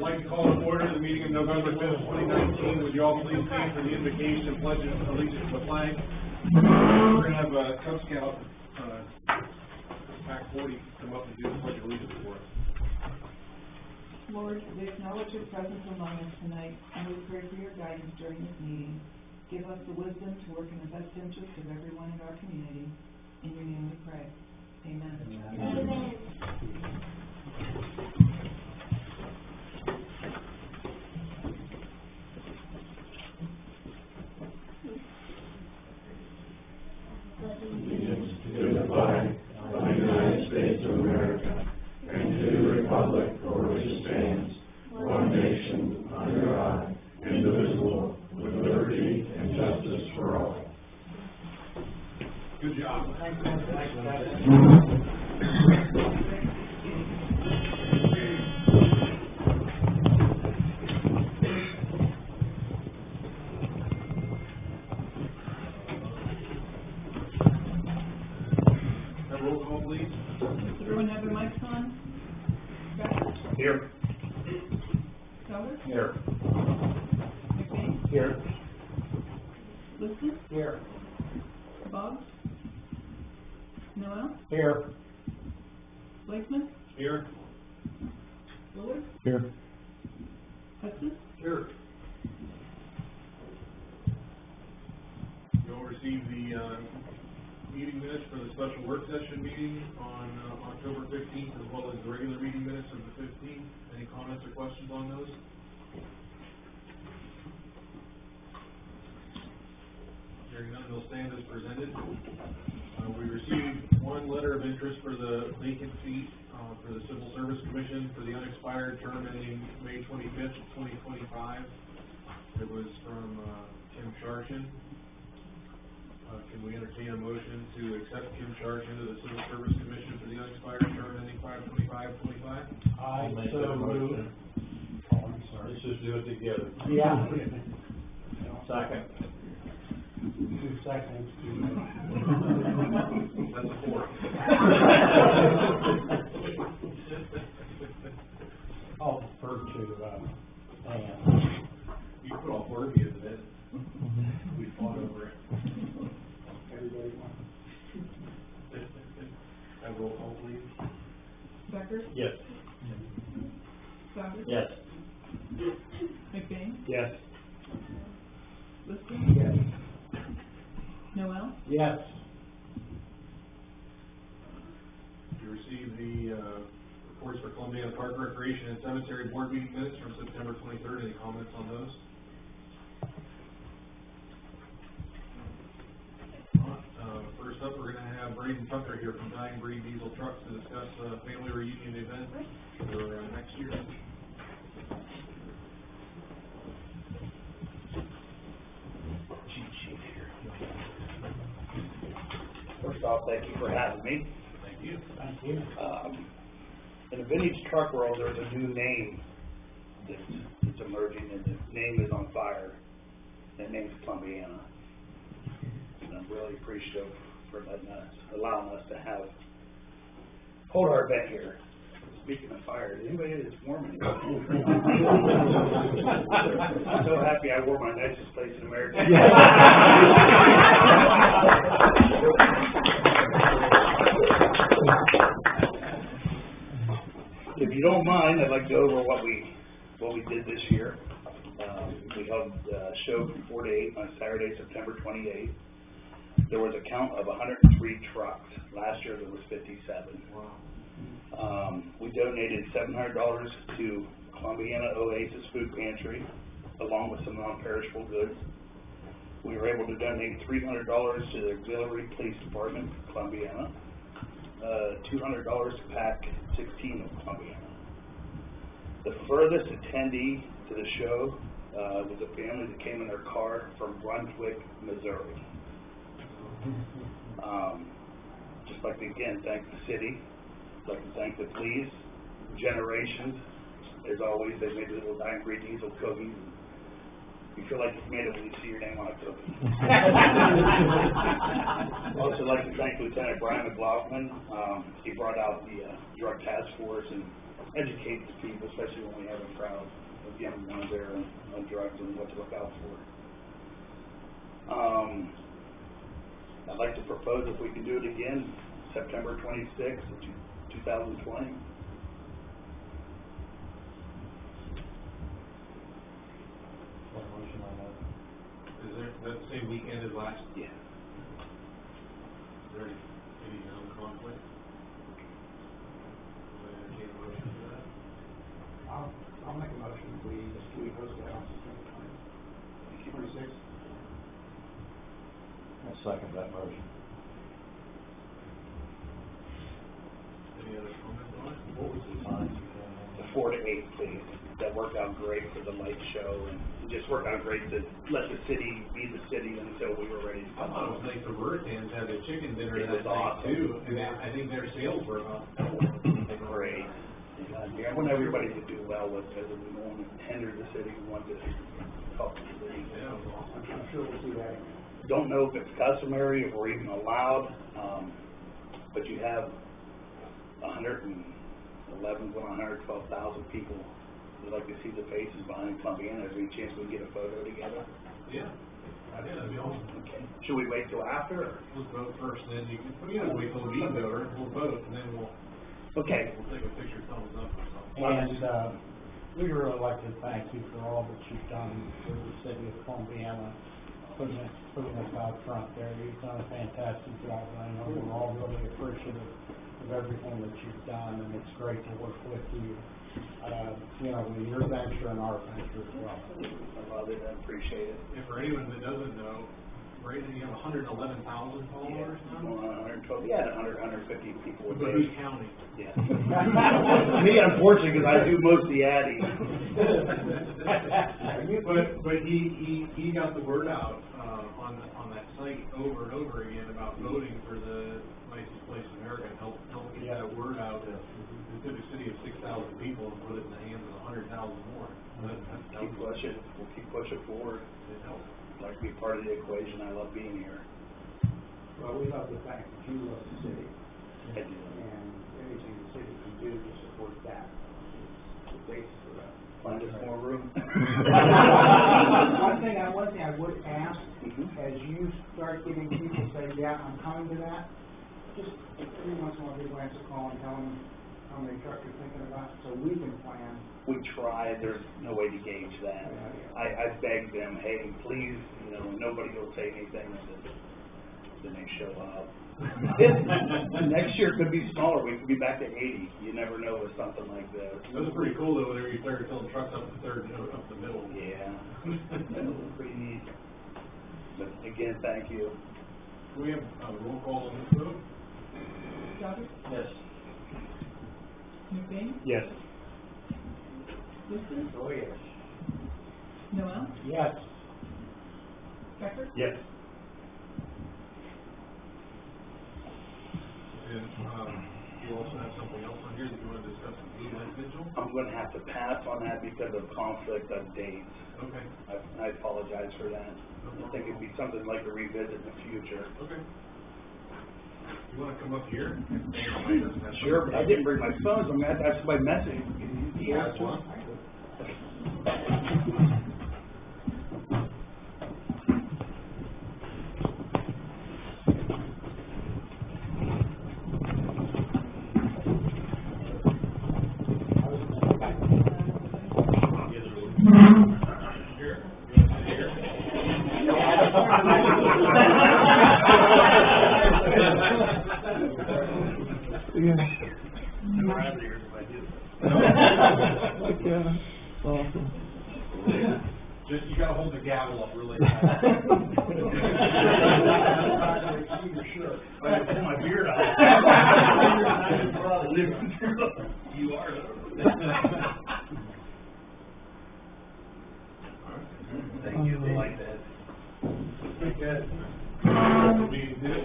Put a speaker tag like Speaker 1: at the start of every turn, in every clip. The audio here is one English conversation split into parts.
Speaker 1: I'd like to call to order the meeting of November 5th, 2019. Would you all please stand for the invocation and pledge allegiance to the flag? We're going to have a Cub Scout, Pack 40, come up and do the pledge of allegiance for us.
Speaker 2: Lord, we acknowledge your presence among us tonight, and we pray for your guidance during this meeting. Give us the wisdom to work in the best interest of everyone in our community. In your name we pray. Amen. Amen.
Speaker 3: Allegiance to the flag of the United States of America and to the republic for which it stands, one nation, under God, indivisible, with liberty and justice for all.
Speaker 1: Good job.
Speaker 4: Thank you.
Speaker 1: Roll call, please.
Speaker 2: Does everyone have their mics on? Becker?
Speaker 1: Here.
Speaker 2: Keller?
Speaker 1: Here.
Speaker 2: McBain?
Speaker 1: Here.
Speaker 2: Liston?
Speaker 1: Here.
Speaker 2: Boggs? Noel?
Speaker 1: Here.
Speaker 2: Blakeman?
Speaker 1: Here.
Speaker 2: Willard?
Speaker 1: Here.
Speaker 2: Hudson?
Speaker 1: Here. You'll receive the meeting minutes for the special work session meeting on October 15th, as well as the regular meeting minutes of the 15th. Any comments or questions on those? Hearing none, they'll stand as presented. We received one letter of interest for the vacant seat for the Civil Service Commission for the unexpired term ending May 25th, 2025. It was from Kim Sharshin. Can we entertain a motion to accept Kim Sharshin to the Civil Service Commission for the unexpired term ending 5/25/25?
Speaker 4: I so moved. Oh, I'm sorry.
Speaker 1: Let's just do it together.
Speaker 4: Yeah.
Speaker 1: Second.
Speaker 4: 2 seconds.
Speaker 1: That's a fourth.
Speaker 4: I'll defer to Dan.
Speaker 1: You put all four of you in it. We fought over it.
Speaker 4: Everybody wants.
Speaker 1: Have roll call, please.
Speaker 2: Becker?
Speaker 1: Yes.
Speaker 2: Stoddard?
Speaker 1: Yes.
Speaker 2: McBain?
Speaker 1: Yes.
Speaker 2: Liston?
Speaker 4: Yes.
Speaker 2: Noel?
Speaker 4: Yes.
Speaker 1: You received the reports for Columbiana Park Recreation and Cemetery Board meeting minutes from September 23rd. Any comments on those? First up, we're going to have Braden Tucker here from Dying Breed Diesel Trucks to discuss the family reunion event for next year.
Speaker 5: First off, thank you for having me.
Speaker 1: Thank you.
Speaker 4: Thank you.
Speaker 5: In the vintage truck world, there's a new name that's emerging, and the name is on fire. That name's Columbiana. And I'm really appreciative for allowing us to hold our event here. Speaking of fire, anybody that's warm in here? I'm so happy I wore my nicest place in America. If you don't mind, I'd like to go over what we did this year. We held a show from 4 to 8 on Saturday, September 28th. There was a count of 103 trucks. Last year there was 57.
Speaker 1: Wow.
Speaker 5: We donated $700 to Columbiana Oasis Food Pantry, along with some non-perishable goods. We were able to donate $300 to the Auxiliary Police Department, Columbiana, $200 to PAC 16 of Columbiana. The furthest attendee to the show was a family that came in their car from Brunswick, Missouri. Just like to again thank the city. I'd like to thank the police, Generations. As always, they made little Dying Breed Diesel cookies. You feel like you've made it when you see your name on a cookie. I'd also like to thank Lieutenant Brian McLaughlin. He brought out the drug task force and educate the people, especially when we have a crowd of young ones there on drugs and what to look out for. I'd like to propose if we can do it again, September 26th, 2020.
Speaker 4: What motion on that?
Speaker 1: Is there, that the same weekend as last?
Speaker 5: Yeah.
Speaker 1: Is there any known conflict? Will I entertain a motion for that?
Speaker 4: I'll make a motion, we post that on September 26th.
Speaker 3: I second that motion.
Speaker 1: Any other comments on it?
Speaker 3: What was the time?
Speaker 5: The 4 to 8, please. That worked out great for the light show, and it just worked out great to let the city be the city until we were ready to
Speaker 1: I
Speaker 5: come
Speaker 1: thought it
Speaker 5: out.
Speaker 1: was nice the Rurtans had their chicken dinner
Speaker 5: It
Speaker 1: that
Speaker 5: was
Speaker 1: night
Speaker 5: awesome.
Speaker 1: too, and I think their sales were about double.
Speaker 5: Great. Yeah, I want everybody to do well with it, and we don't want to hinder the city, we want to help the city.
Speaker 1: Yeah, it was awesome.
Speaker 4: I'm sure we'll see that again.
Speaker 5: Don't know if it's customary, if we're even allowed, but you have 112,000 people. We'd like to see the faces behind Columbiana. Is there any chance we can get a photo together?
Speaker 1: Yeah, that'd be awesome.
Speaker 5: Okay. Should we wait till after? Or?
Speaker 1: Let's vote first, and then you can, we gotta wait till the meeting's over, we'll vote, and then we'll
Speaker 5: Okay.
Speaker 1: take a picture, thumbs up or something.
Speaker 4: And, we'd really like to thank you for all that you've done for the city of Columbiana, putting us out front there. You've done a fantastic job, and I know we're all really appreciative of everything that you've done, and it's great to work with you, in your venture and our venture as well.
Speaker 5: I love it. I appreciate it.
Speaker 1: And for anyone that doesn't know, right, you have 111,000 followers now?
Speaker 5: 112. Yeah, 150 people a
Speaker 1: But who's
Speaker 5: day.
Speaker 1: counting?
Speaker 5: Yeah. Me, unfortunately, because I do most of the adding.
Speaker 1: But he got the word out, on that site over and over again about voting for the nicest place in America, and help get that word out to the city of 6,000 people and put it in the hands of 100,000 more. That's
Speaker 5: Keep pushing. We'll keep pushing forward.
Speaker 1: it helps.
Speaker 5: I'd like to be part of the equation. I love being here.
Speaker 6: Well, we love the fact that you love the city,
Speaker 5: I do.
Speaker 6: and anything the city can do to support that is the basis for that.
Speaker 5: Find us more room.
Speaker 6: One thing I would ask,
Speaker 5: Mhm.
Speaker 6: as you start getting people say, yeah, I'm coming to that, just every once in a while, give Lance a call and tell him how many trucks you're thinking about, so we can plan.
Speaker 5: We try. There's no way to gauge that. I beg them, hey, please, nobody will say anything, and then they show up. Next year could be smaller. We could be back to 80. You never know with something like this.
Speaker 1: That was pretty cool though, whenever you started filling trucks up the third note, up the middle.
Speaker 5: Yeah, that was pretty neat. But again, thank you.
Speaker 1: We have a roll call on this vote?
Speaker 2: Stoddard?
Speaker 5: Yes.
Speaker 2: McBain?
Speaker 5: Yes.
Speaker 2: Wilson?
Speaker 6: Oh, yes.
Speaker 2: Noel?
Speaker 4: Yes.
Speaker 2: Becker?
Speaker 5: Yes.
Speaker 1: And, you also have something else on here that you want to discuss with me, that vigil?
Speaker 5: I'm going to have to pass on that because of conflict of dates.
Speaker 1: Okay,
Speaker 5: I apologize for that. I think it'd be something I'd like to revisit in the future.
Speaker 1: okay. You wanna come up here?
Speaker 5: Sure, but I didn't bring my phone, so I'm going to have to have somebody message.
Speaker 1: He has one. Here, you wanna sit here? Just, you gotta hold the gavel up really high.
Speaker 6: Sure.
Speaker 5: I have to pull my beard out. You are. Thank you. I like that.
Speaker 1: Pretty good. The meeting did.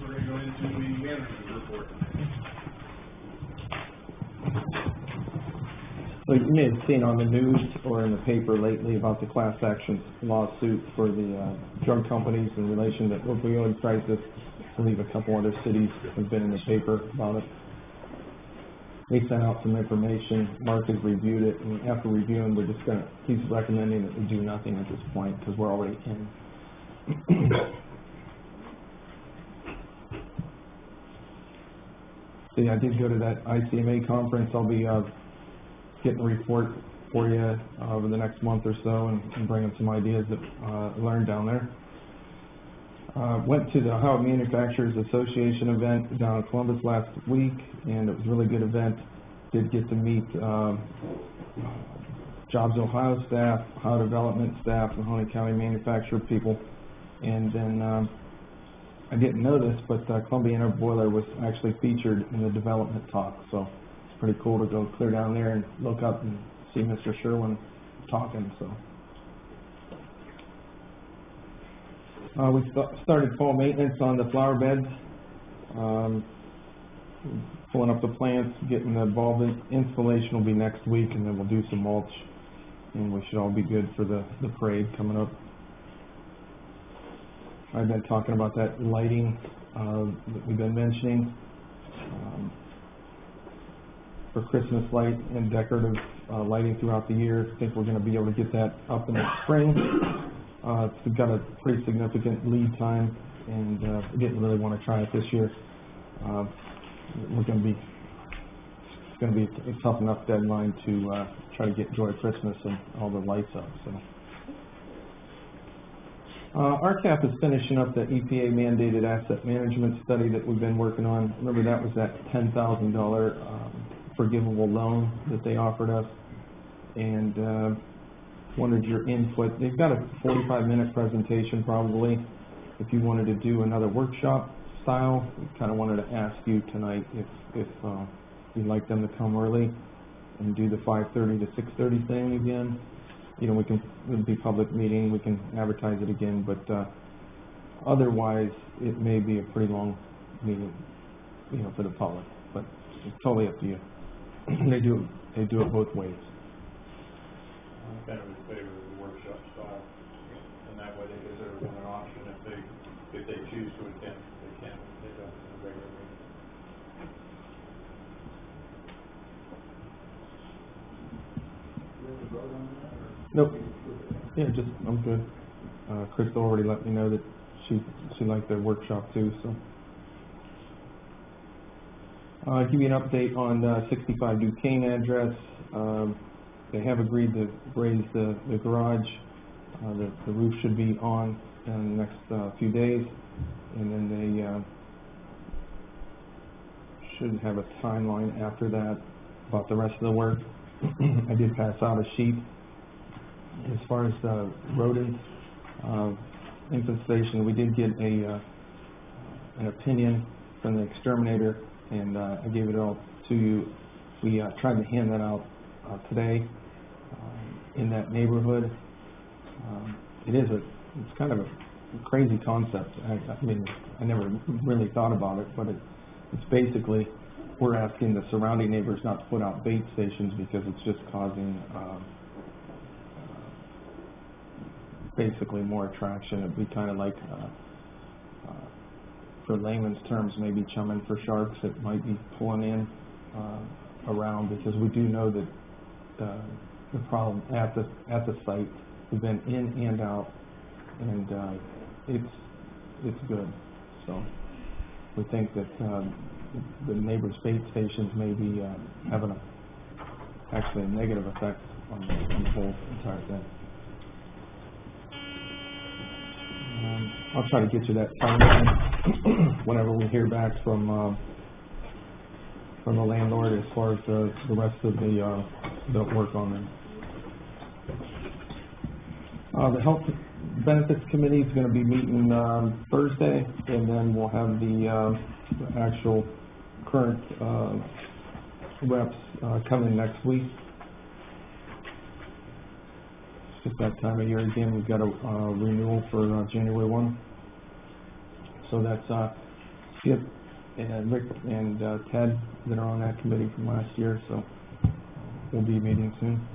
Speaker 1: We're gonna go into the manager's report.
Speaker 7: So you may have seen on the news or in the paper lately about the class action lawsuit for the drug companies in relation to opioid crisis. I believe a couple other cities have been in the paper about it. They sent out some information. Mark has reviewed it, and after reviewing, he's recommending that we do nothing at this point because we're already in. So yeah, I did go to that ICMA conference. I'll be getting a report for you over the next month or so and bringing some ideas that I learned down there. Went to the Ohio Manufacturers Association event down in Columbus last week, and it was a really good event. Did get to meet Jobs Ohio staff, Ohio Development staff, Mahoney County manufacturer people, and then I didn't know this, but Columbiana Boiler was actually featured in the development talk, so it's pretty cool to go clear down there and look up and see Mr. Sherwin talking. So we started fall maintenance on the flower beds, pulling up the plants, getting the bulb installation will be next week, and then we'll do some mulch, and we should all be good for the parade coming up. I've been talking about that lighting that we've been mentioning for Christmas light and decorative lighting throughout the year. I think we're going to be able to get that up in the spring. It's got a pretty significant lead time, and we didn't really want to try it this year. It's going to be a tough enough deadline to try to get Joy Christmas and all the lights up. So. RCAP is finishing up the EPA mandated asset management study that we've been working on. Remember, that was that $10,000 forgivable loan that they offered us, and wanted your input. They've got a 45-minute presentation probably. If you wanted to do another workshop style, we kind of wanted to ask you tonight if you'd like them to come early and do the 5:30 to 6:30 thing again. You know, it'll be a public meeting, we can advertise it again, but otherwise it may be a pretty long meeting, you know, for the public, but it's totally up to you. They do it both ways.
Speaker 8: I'm kind of in favor of the workshop style, and that way they give everyone an option if they choose to attend, they can, they don't in a regular meeting.
Speaker 7: Nope. Yeah, I'm good. Crystal already let me know that she liked their workshop too, so. I'll give you an update on 65 Duquesne address. They have agreed to raise the garage. The roof should be on in the next few days, and then they should have a timeline after that about the rest of the work. I did pass out a sheet as far as the rodent infestation. We did get an opinion from the exterminator, and I gave it all to you. We tried to hand that out today in that neighborhood. It's kind of a crazy concept. I mean, I never really thought about it, but it's basically we're asking the surrounding neighbors not to put out bait stations because it's just causing basically more attraction. It'd be kind of like, for layman's terms, maybe chumming for sharks that might be pulling in around, because we do know that the problem at the site, we've been in and out, and it's good. So we think that the neighbors' bait stations may be having actually a negative effect on the whole entire thing. I'll try to get you that timeline whenever we hear back from the landlord as far as the rest of the work on them. The Health Benefits Committee is going to be meeting Thursday, and then we'll have the actual current reps coming next week. It's just that time of year again. We've got a renewal for January 1. So that's Skip and Rick and Ted that are on that committee from last year. So we'll be meeting soon.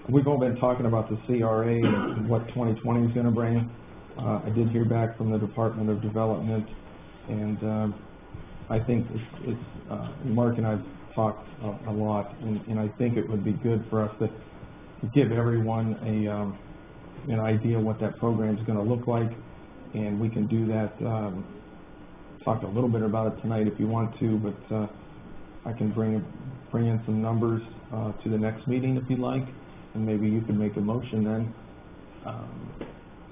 Speaker 7: We've all been talking about the CRA and what 2020 is going to bring. I did hear back from the Department of Development, and I think Mark and I've talked a lot, and I think it would be good for us to give everyone an idea what that program is going to look like, and we can do that. Talk a little bit about it tonight if you want to, but I can bring in some numbers to the next meeting if you'd like, and maybe you can make a motion then,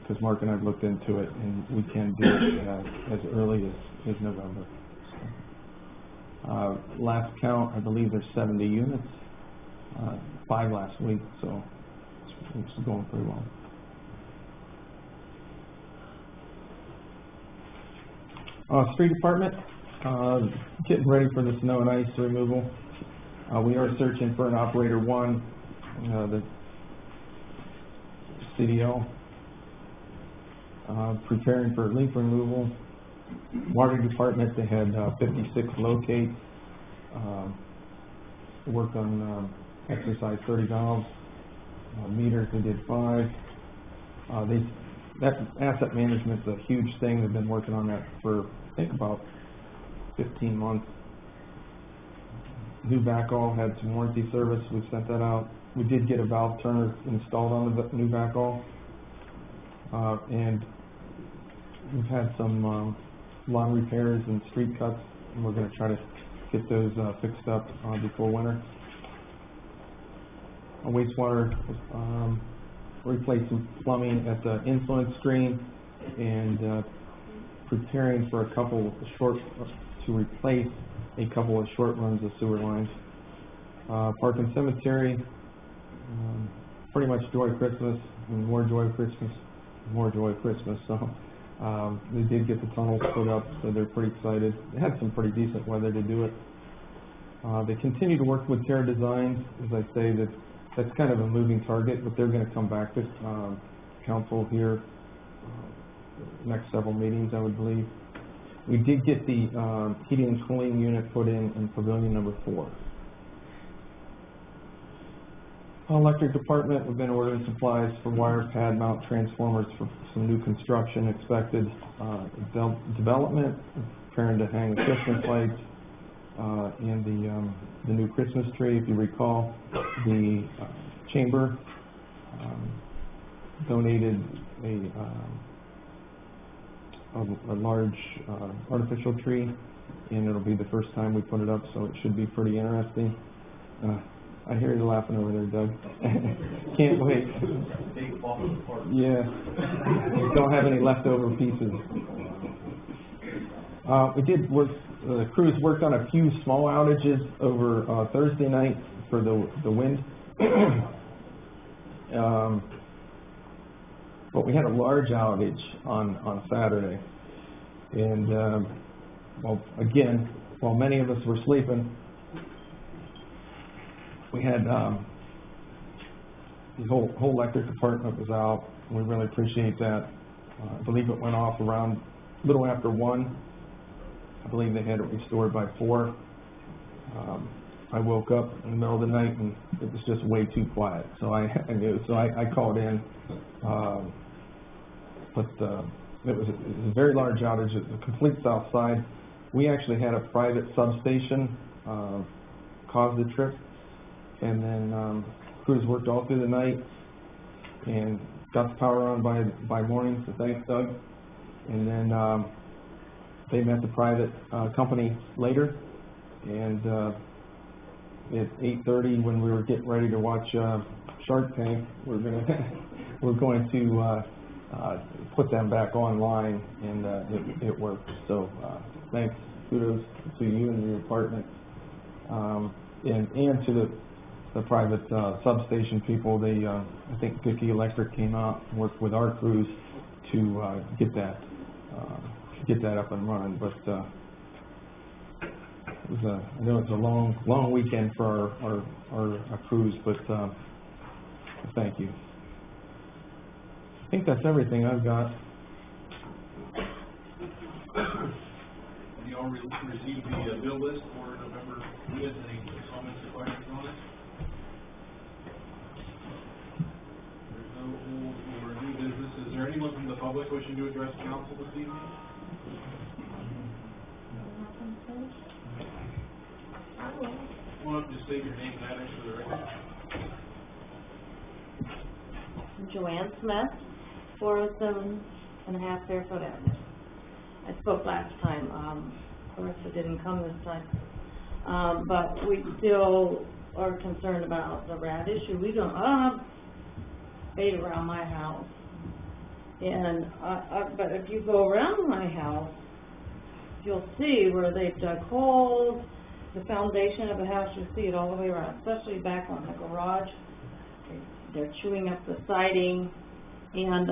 Speaker 7: because Mark and I've looked into it, and we can do it as early as November. Last count, I believe there's 70 units, 5 last week, so it's going pretty well. Street department, getting ready for the snow and ice removal. We are searching for an operator 1, the CDL, preparing for leaf removal. Water department, they had 56 locates, work on exercise 30 valves, meters, they did 5. That asset management's a huge thing. They've been working on that for, I think, about 15 months. New backhaul had some warranty service. We sent that out. We did get a valve turner installed on the new backhaul, and we've had some lawn repairs and street cuts, and we're going to try to get those fixed up before winter. Wastewater, replaced some plumbing at the influence stream, and preparing for to replace a couple of short runs of sewer lines. Park and cemetery, pretty much Joy Christmas, and more Joy Christmas, more Joy Christmas. So they did get the tunnels put up, so they're pretty excited. They had some pretty decent weather to do it. They continue to work with Terra Designs. As I say, that's kind of a moving target, but they're going to come back to council here next several meetings, I would believe. We did get the heating and cooling unit put in pavilion number 4. Electric department, we've been ordering supplies for wire pad mount transformers for some new construction expected. Development, preparing to hang the Christmas lights and the new Christmas tree. If you recall, the chamber donated a large artificial tree, and it'll be the first time we put it up, so it should be pretty interesting. I hear you laughing over there, Doug. Can't wait. Yeah. Don't have any leftover pieces. We did work, the crews worked on a few small outages over Thursday night for the wind. But we had a large outage on Saturday. And, well, again, while many of us were sleeping, we had the whole electric department was out. We really appreciate that. I believe it went off around a little after 1. I believe they had it restored by 4. I woke up in the middle of the night and it was just way too quiet. So I knew. So I called in. But it was a very large outage at the complete south side. We actually had a private substation cause the trip. And then crews worked all through the night and got the power on by morning, so thanks, Doug. And then they met the private company later, and at 8:30, when we were getting ready to watch Shark Tank, we're going to put them back online, and it worked. So thanks, kudos to you and your department, and to the private substation people. They, I think Vicky Electric came out and worked with our crews to get that up and running. But it was I know it's a long weekend for our crews, but thank you. I think that's everything I've got.
Speaker 1: You know, all received the bill list for November 5th. Any comments or questions on it? There's no old or new business. Is there anyone from the public wishing to address council this evening? Well, just state your name and address for the record.
Speaker 9: Joanne Smith, 407.5 Fairfield Avenue. I spoke last time, Larissa didn't come this time, but we still are concerned about the rat issue. I don't have bait around my house, and but if you go around my house, you'll see where they've dug holes. The foundation of the house, you see it all the way around, especially back on the garage. They're chewing up the siding, and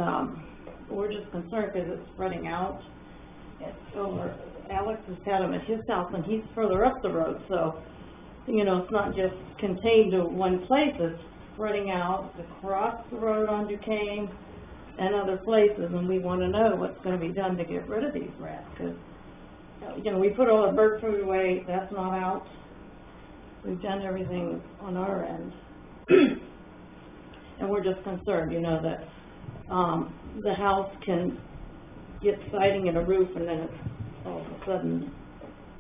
Speaker 9: we're just concerned because it's spreading out. It's over. Alex has had them at his house, and he's further up the road, so you know it's not just contained to one place. It's spreading out across the road on Duquesne and other places, and we want to know what's going to be done to get rid of these rats. Because you know, we put all the bird food away. That's not out. We've done everything on our end. And we're just concerned, you know, that the house can get siding and a roof, and then it's, all of a sudden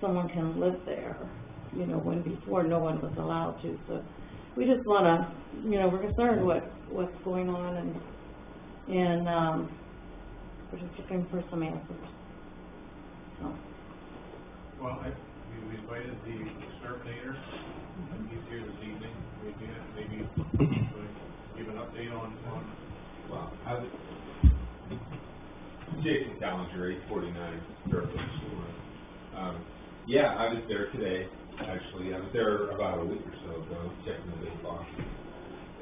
Speaker 9: someone can live there, you know, when before no one was allowed to. So we just want to, you know, we're concerned what's going on, and we're just looking for some answers. So.
Speaker 1: Well, we invited the exterminator. He's here this evening. Maybe give an update on.
Speaker 10: Well, Jason Callinger, 849 Fairfield School. Yeah, I was there today. Actually, I was there about a week or so ago, checking the big boxes.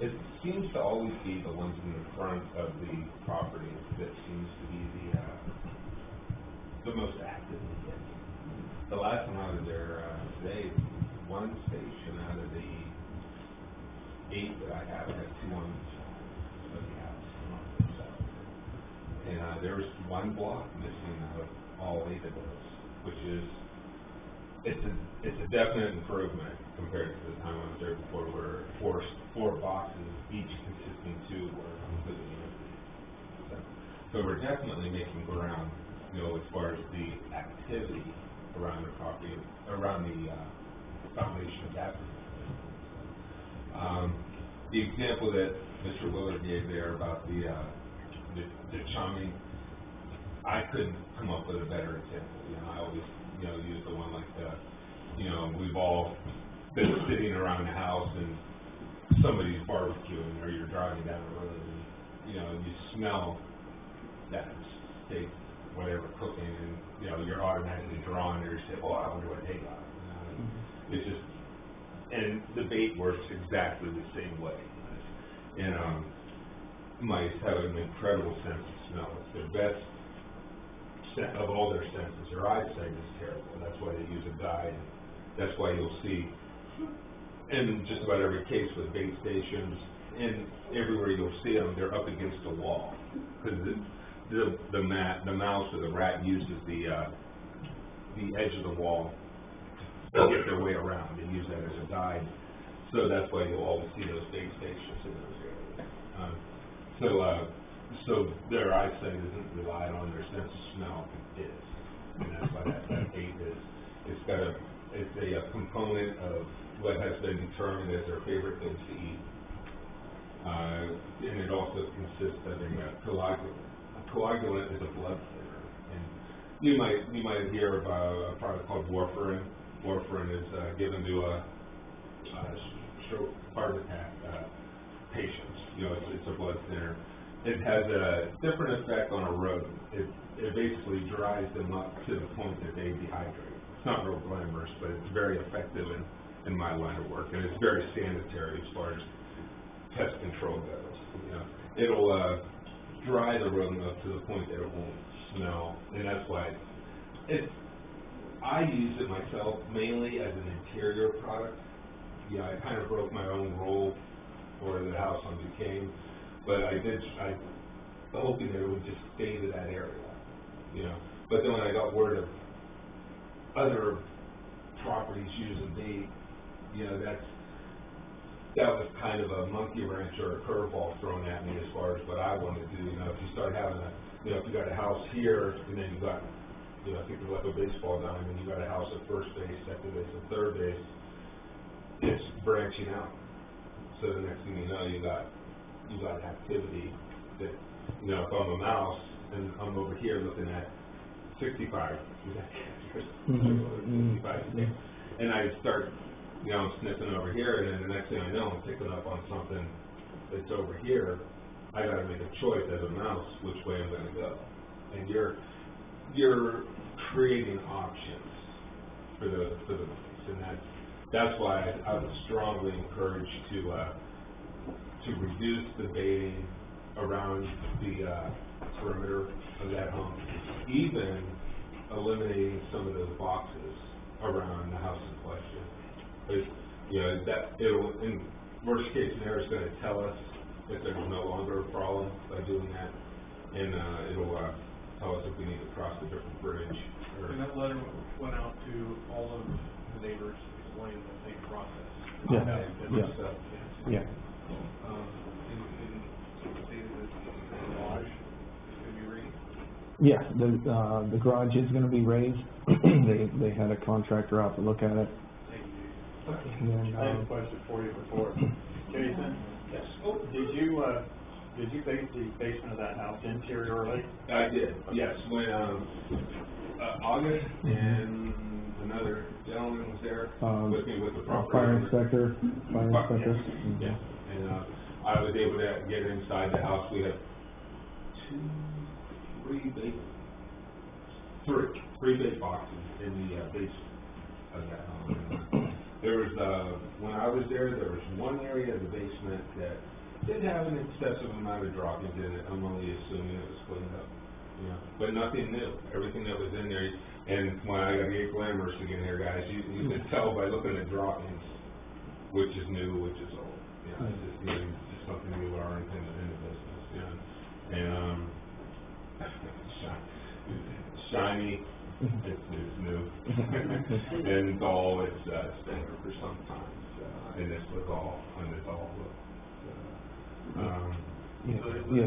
Speaker 10: It seems to always be the ones in the front of the property that seems to be the most active. The last time I was there today, one station out of the 8 that I have had 2 on the house. And there was 1 block missing out of all 8 of those, which is it's a definite improvement compared to the time I was there before, where 4 boxes, each consisting 2, were completely empty. So we're definitely making ground, you know, as far as the activity around the property, around the foundation of that. The example that Mr. Willard gave there about the chumming, I couldn't come up with a better example. You know, I always, you know, use the one like you know, we've all been sitting around the house and somebody's barbecuing, or you're driving down the road and, you know, you smell that steak, whatever, cooking, and, you know, you're automatically drawn there. You say, oh, I wonder what they got. It's just, and the bait works exactly the same way. And mice have an incredible sense of smell. It's their best of all their senses. Their eyesight is terrible. That's why they use a guide. That's why you'll see, in just about every case with bait stations, and everywhere you'll see them, they're up against a wall, because the mouse or the rat uses the edge of the wall to get their way around. They use that as a guide. So that's why you'll always see those bait stations in those areas. So their eyesight isn't relied on, their sense of smell is. And that's why that bait is. It's a component of what has been determined as their favorite things to eat. And it also consists of a coagulant. A coagulant is a blood thinner. And you might hear about a product called warfarin. Warfarin is given to stroke heart attack patients. You know, it's a blood thinner. It has a different effect on a rodent. It basically dries them up to the point that they dehydrate. It's not real glamorous, but it's very effective in my line of work, and it's very sanitary as far as pest control goes. You know, it'll dry the rodent up to the point that it won't smell, and that's why I use it myself mainly as an interior product. Yeah, I kind of broke my own rule for the house on Duquesne, but I hoping that it would just stay to that area, you know. But then when I got word of other properties use a bait, you know, that was kind of a monkey wrench or a curveball thrown at me as far as what I want to do. You know, if you start having if you got a house here, and then you got, you know, think of like a baseball diamond, you got a house at first base, second base, and third base, it's branching out. So the next thing you know, you got activity that, you know, if I'm a mouse and I'm over here looking at 65, is that 65, and I start, you know, sniffing over here, and then the next thing I know, I'm picking up on something that's over here. I got to make a choice as a mouse which way I'm going to go, and you're creating options for the mice, and that's why I would strongly encourage to reduce the baiting around the perimeter of that home, even eliminating some of those boxes around the house in question. Because, you know, that it'll, in worst case scenario, it's going to tell us if there's no longer a problem by doing that, and it'll tell us if we need to cross a different bridge.
Speaker 1: And that letter went out to all of the neighbors explaining the same process.
Speaker 7: Yeah.
Speaker 1: And stated that the garage is going to be raised?
Speaker 7: Yeah, the garage is gonna be raised. They had a contractor out to look at it. And then,
Speaker 8: I have a question for you before. Jason? Yes. Did you base the basement of that house interiorly?
Speaker 10: I did, yes. When August and another gentleman was there with me with the property.
Speaker 7: Fire inspector.
Speaker 10: Yeah, and I was able to get inside the house. We have three big boxes in the basement of that home. There was, when I was there was one area of the basement that did have an excessive amount of droppings in it. I'm only assuming it was cleaned up, you know, but nothing new. Everything that was in there, and when I got to get glamorous again here, guys, you can tell by looking at droppings which is new, which is old. You know, it's just, you know, just something we learn in the business, you know. And shiny, it's new, and dull, it's been there for some time. And this was all, and it's all looked.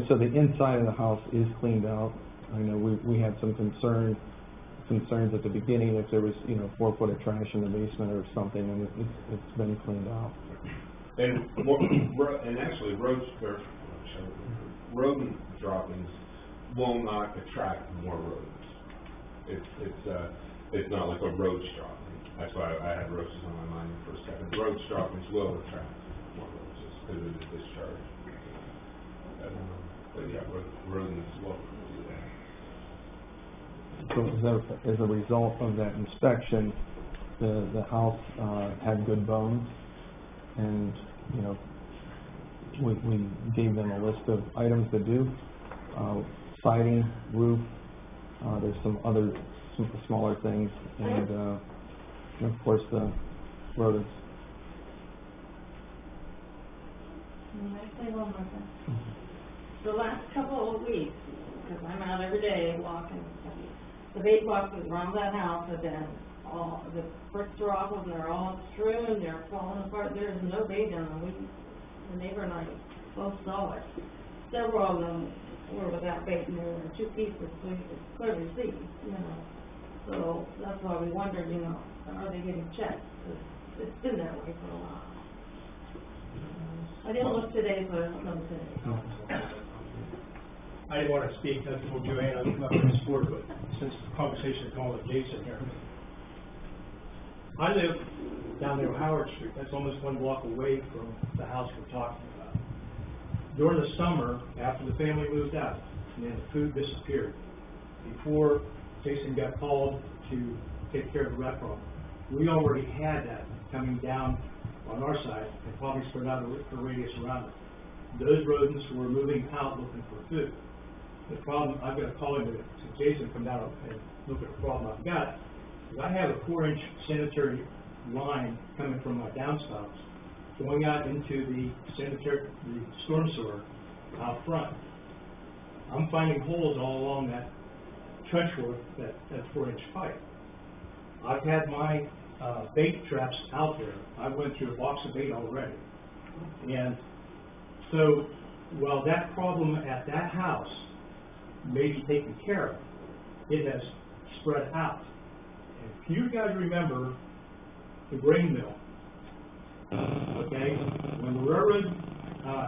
Speaker 7: So the inside of the house is cleaned out. I know we had some concerns at the beginning if there was, you know, 4 foot of trash in the basement or something, and it's been cleaned out.
Speaker 10: And actually, rodent droppings will not attract more rodents. It's not like a roach dropping. That's why I had roaches on my mind for a second. Roach droppings will attract more roaches because of the discharge. But yeah, rodents will do that.
Speaker 7: So as a result of that inspection, the house had good bones, and, you know, we gave them a list of items to do, siding, roof, there's some smaller things, and of course the rodents.
Speaker 9: May I say one more thing? The last couple of weeks, because I'm out every day walking, the bait boxes around that house have been the bricks are off of them, they're all strewn, they're falling apart, there's no bait in them. The neighbor and I both saw it. Several of them were without bait, and there were 2 pieces, so you could clearly see, you know. So that's why we wondered, you know, are they getting checked? Because it's been that way for a while. I didn't look today, so I don't know today.
Speaker 11: I didn't want to speak, that's what Joanne, I'm not going to support it, but since the conversation is going with Jason here. I live down there on Howard Street, that's almost 1 block away from the house we're talking about. During the summer, after the family moved out, and then the food disappeared, before Jason got called to take care of the rat problem, we already had that coming down on our side and probably spread out the radius around it. Those rodents were moving out looking for food. The problem, I've got to call him to Jason come down and look at the problem I've got, is I have a 4-inch sanitary line coming from my downspouts going out into the storm sewer out front. I'm finding holes all along that trench work, that 4-inch pipe. I've had my, bait traps out there. I went through a box of bait already. And so, while that problem at that house may be taken care of, it has spread out. And if you guys remember the grain mill, okay, when the railroad,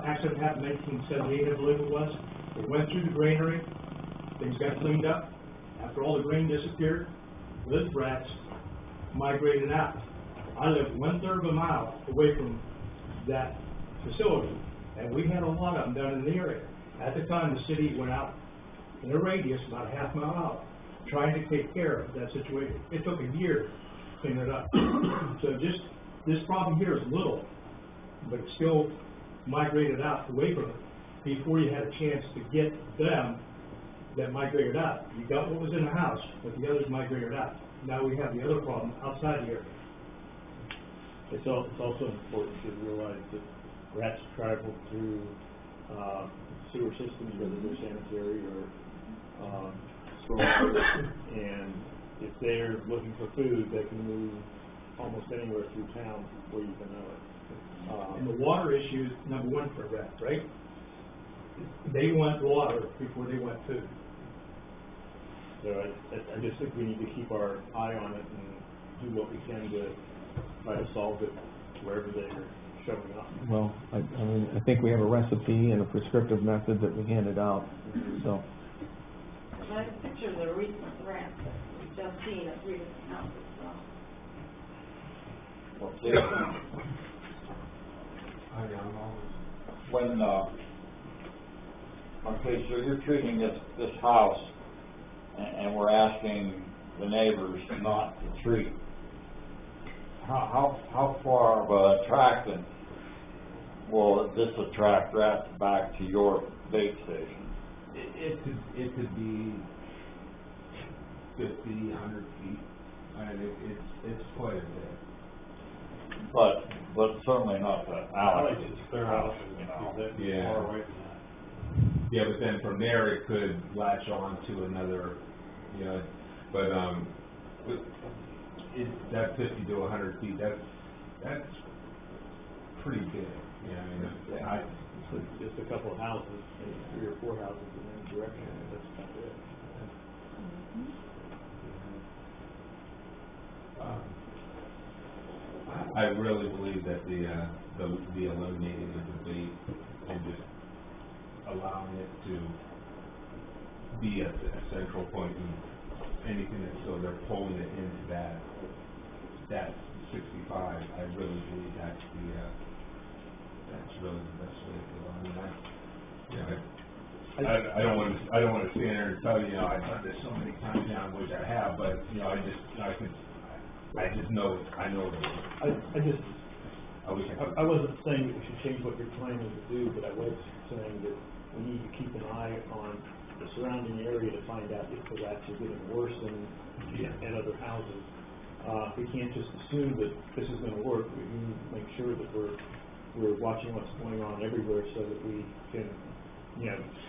Speaker 11: accident happened in 1978, I believe it was, it went through the granary, things got cleaned up. After all the grain disappeared, those rats migrated out. I live 1/3 of a mile away from that facility, and we had a lot of them down in the area. At the time, the city went out in a radius about a half mile out, trying to take care of that situation. It took a year to clean it up. So just, this problem here is little, but it still migrated out away from it before you had a chance to get them that migrated out. You got what was in the house, but the others migrated out. Now we have the other problem outside the area.
Speaker 12: It's also important to realize that rats travel through, sewer systems, whether they're sanitary or, stormwater. And if they're looking for food, they can move almost anywhere through town before you can know it.
Speaker 11: And the water issue is number one for rats, right? They want water before they want food.
Speaker 12: So I just think we need to keep our eye on it and do what we can to try to solve it wherever they're showing up.
Speaker 7: Well, I mean, I think we have a recipe and a prescriptive method that we handed out, so.
Speaker 9: I have pictures of recent rats that we've just seen at 3 different houses, so.
Speaker 3: When, okay, so you're treating this house, and we're asking the neighbors not to treat. How far of a tract will this attract rats back to your bait station?
Speaker 10: It could be 50, 100 feet. I mean, it's quite a bit.
Speaker 3: But certainly not the alley.
Speaker 8: It's clear out,
Speaker 10: Yeah.
Speaker 8: far away from that.
Speaker 10: Yeah, but then from there it could latch on to another, you know, but, that 50 to 100 feet, that's pretty big, you know, I mean,
Speaker 12: Just a couple of houses, maybe 3 or 4 houses in any direction, that's about it.
Speaker 10: I really believe that the eliminating of the bait and just allowing it to be a central point and anything that, so they're pulling it into that 65, I really believe that's really the best way to go. I mean, I don't want to stand there and tell you, I've done this so many times now, which I have, but, I just know, I know that.
Speaker 12: I wasn't saying that we should change what you're planning to do, but I was saying that we need to keep an eye on the surrounding area to find out if the rats are getting worse in other houses. We can't just assume that this is going to work. We need to make sure that we're watching what's going on everywhere so that we can,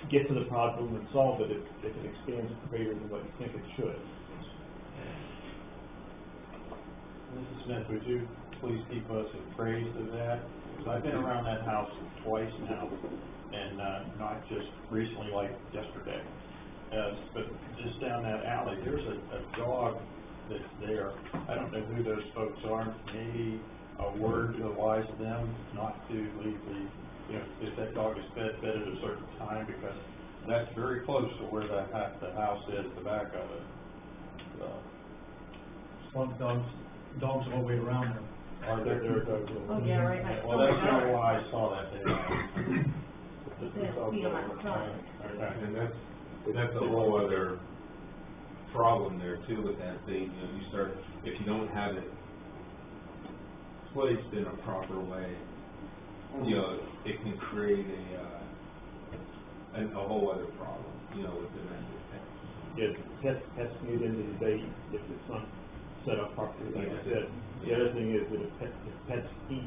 Speaker 12: get to the problem and solve it if it expands greater than what you think it should.
Speaker 8: Mrs. Smith, would you please keep us appraised of that? Because I've been around that house twice now, and not just recently, like yesterday. But just down that alley, there's a dog that's there. I don't know who those folks are. Maybe a word to advise them not to leave if that dog is fed at a certain time, because that's very close to where the house is, the back of it.
Speaker 11: Dogs all the way around them.
Speaker 8: Are there dogs?
Speaker 9: Oh, yeah, right next
Speaker 8: Well,
Speaker 9: door.
Speaker 8: that's kind of why I saw that there.
Speaker 9: Yeah, on that side.
Speaker 10: And that's a whole other problem there too with that bait. You start, if you don't have it placed in a proper way, it can create a whole other problem, with domestic pets.
Speaker 12: Yeah, pets need into the bait if it's not set up properly, like I said. The other thing is that if pets eat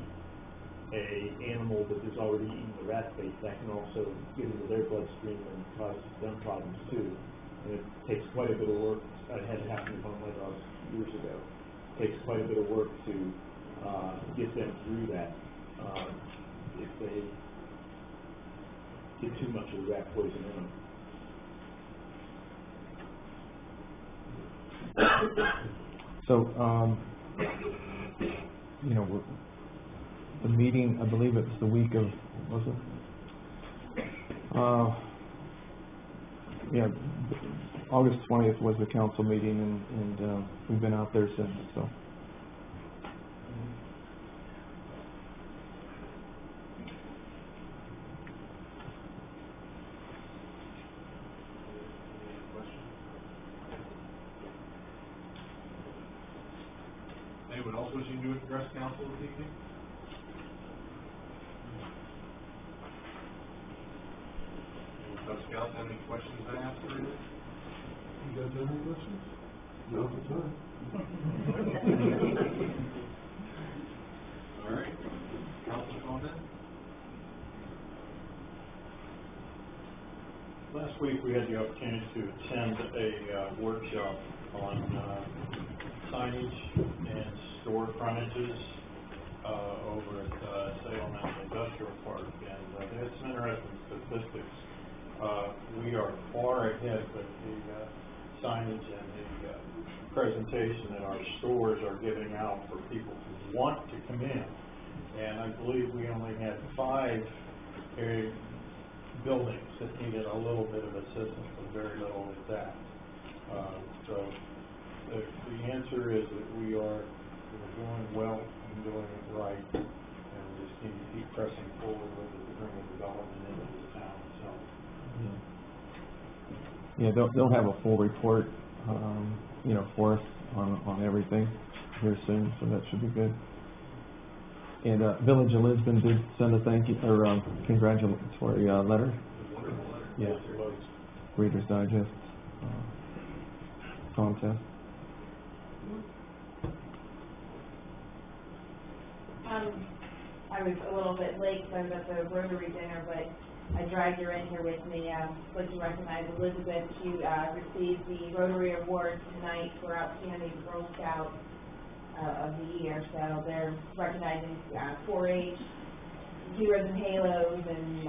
Speaker 12: a animal that is already eating the rat bait, that can also get into their bloodstream and cause them problems too. And it takes quite a bit of work. I had it happen with one of my dogs years ago. takes quite a bit of work to, get them through that, if they get too much of the rat poison in them.
Speaker 7: So, you know, the meeting, I believe it was the week of, was it? Yeah, August 20th was the council meeting, and we've been out there since, so.
Speaker 1: Anyone else wishing to address council this evening? Any Cub Scouts have any questions to ask or anything?
Speaker 3: You guys have any questions? No, it's not.
Speaker 1: All right, council comment?
Speaker 8: Last week, we had the opportunity to attend a workshop on signage and store frontages over at Salem Industrial Park, and they had some interesting statistics. We are far ahead with the signage and the presentation that our stores are giving out for people who want to come in. And I believe we only had 5 buildings that needed a little bit of assistance, but very little at that. So the answer is that we're doing well and doing it right, and we just need to keep pressing forward with it to bring the development into the town. So.
Speaker 7: Yeah, they'll have a full report, you know, for us on everything here soon, so that should be good. And Village of Lisbon did send a thank you or congratulatory letter.
Speaker 1: Wonderful letter.
Speaker 7: Yeah, Reader's Digest contest.
Speaker 13: I was a little bit late because I was at the Rotary dinner, but I dragged her in here with me. I'd like to recognize Elizabeth. She received the Rotary Award tonight for Outstanding Girl Scout of the Year. So they're recognizing 4-H, Heroes and Halos, and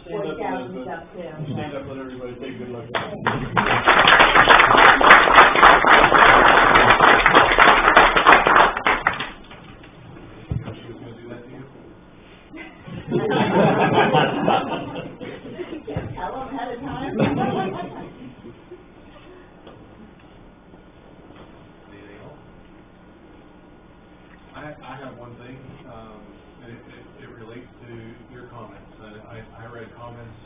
Speaker 13: Boy Scouts and stuff too.
Speaker 8: Stand up, let everybody take a good look at it.
Speaker 1: She was gonna do that to you?
Speaker 13: Tell them ahead of time.
Speaker 1: Anything else? I have one thing, and it relates to your comments. I read comments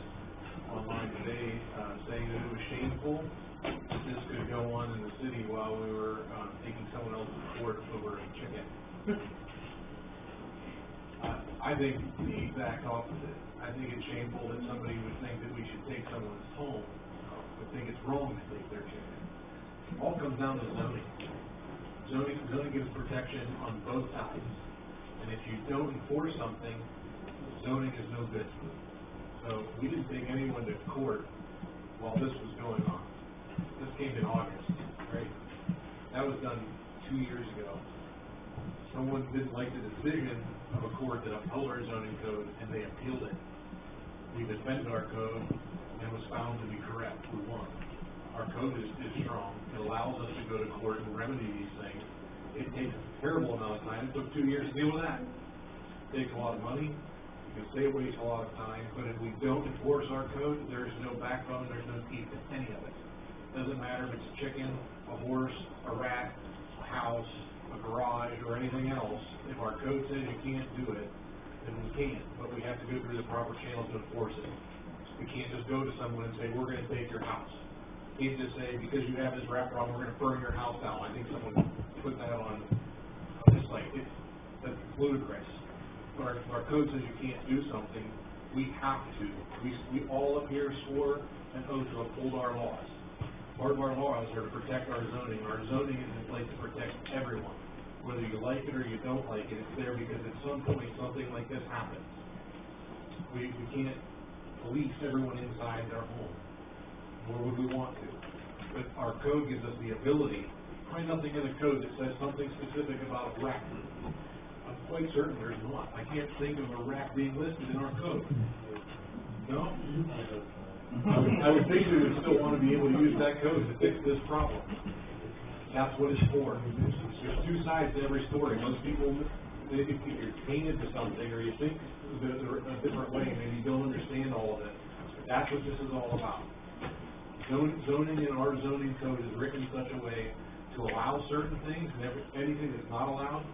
Speaker 1: online today, saying that it was shameful that this could go on in the city while we were, taking someone else's court over a chicken. I think the exact opposite. I think it's shameful that somebody would think that we should take someone's home, would think it's wrong to take their chicken. It all comes down to zoning. Zoning gives protection on both sides. And if you don't enforce something, zoning is no good. So we didn't take anyone to court while this was going on. This came in August, right? That was done 2 years ago. Someone didn't like the decision of a court that upheld our zoning code, and they appealed it. We defended our code, and it was found to be correct. We won. Our code is strong. It allows us to go to court and remedy these things. It takes a terrible amount of time. It took 2 years to deal with that. It takes a lot of money. You can say it wastes a lot of time, but if we don't enforce our code, there's no backbone, there's no teeth to any of it. Doesn't matter if it's a chicken, a horse, a rat, a house, a garage, or anything else. If our code says you can't do it, then we can't, but we have to go through the proper channels to enforce it. We can't just go to someone and say, we're gonna take your house. We can't just say, because you have this rat problem, we're gonna burn your house down. I think someone put that on this site. That's ludicrous. But our code says you can't do something, we have to. We all up here swore an oath to uphold our laws. Part of our laws are to protect our zoning. Our zoning is in place to protect everyone. Whether you like it or you don't like it, it's there because at some point something like this happens. We can't police everyone inside their home, nor would we want to. But our code gives us the ability find nothing in the code that says something specific about a rack. I'm quite certain there's not. I can't think of a rack being listed in our code. No? I would think we would still want to be able to use that code to fix this problem. That's what it's for. There's two sides to every story. Most people, if you're painted to something or you think a different way, maybe you don't understand all of it. That's what this is all about. Zoning in our zoning code is written in such a way to allow certain things, and anything that's not allowed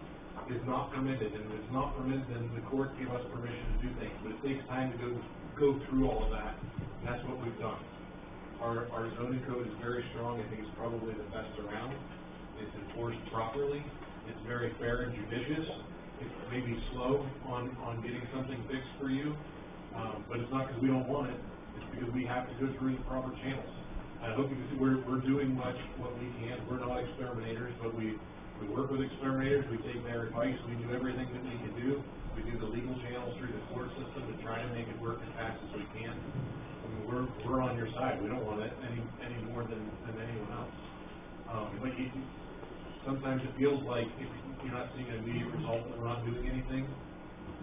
Speaker 1: is not permitted. And if it's not permitted, then the court give us permission to do things. But it takes time to go through all of that, and that's what we've done. Our zoning code is very strong. I think it's probably the best around. It's enforced properly. It's very fair and judicious. It's maybe slow on getting something fixed for you, but it's not because we don't want it. It's because we have to go through the proper channels. I hope you can see we're doing what we can. We're not exterminators, but we work with exterminators. We take their advice. We do everything that we can do. We do the legal channels through the court system to try to make it work as fast as we can. I mean, we're on your side. We don't want it any more than anyone else. But sometimes it feels like if you're not seeing an immediate result, that we're not doing anything.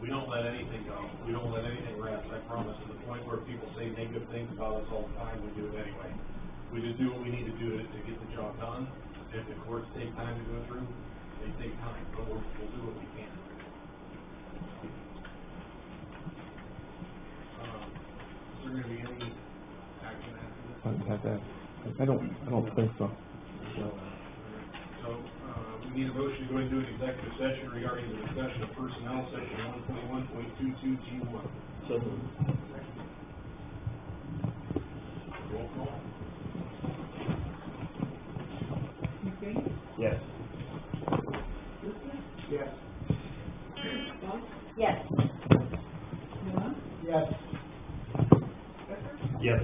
Speaker 1: We don't let anything go. We don't let anything rest. I promise. To the point where people say negative things about us all the time, we do it anyway. We just do what we need to do to get the job done. If the courts take time to go through, they take time, but we'll do what we can. Is there going to be any action after this?
Speaker 7: I don't think so.
Speaker 1: So, we need a motion to go into an executive session regarding the discussion of personnel, section 121.22G1.
Speaker 12: So moved.
Speaker 1: Roll call.
Speaker 2: McBain?
Speaker 12: Yes.
Speaker 2: Lucas?
Speaker 6: Yes.
Speaker 2: Fox?
Speaker 13: Yes.
Speaker 2: Millen?
Speaker 6: Yes.
Speaker 2: Becker?
Speaker 12: Yes.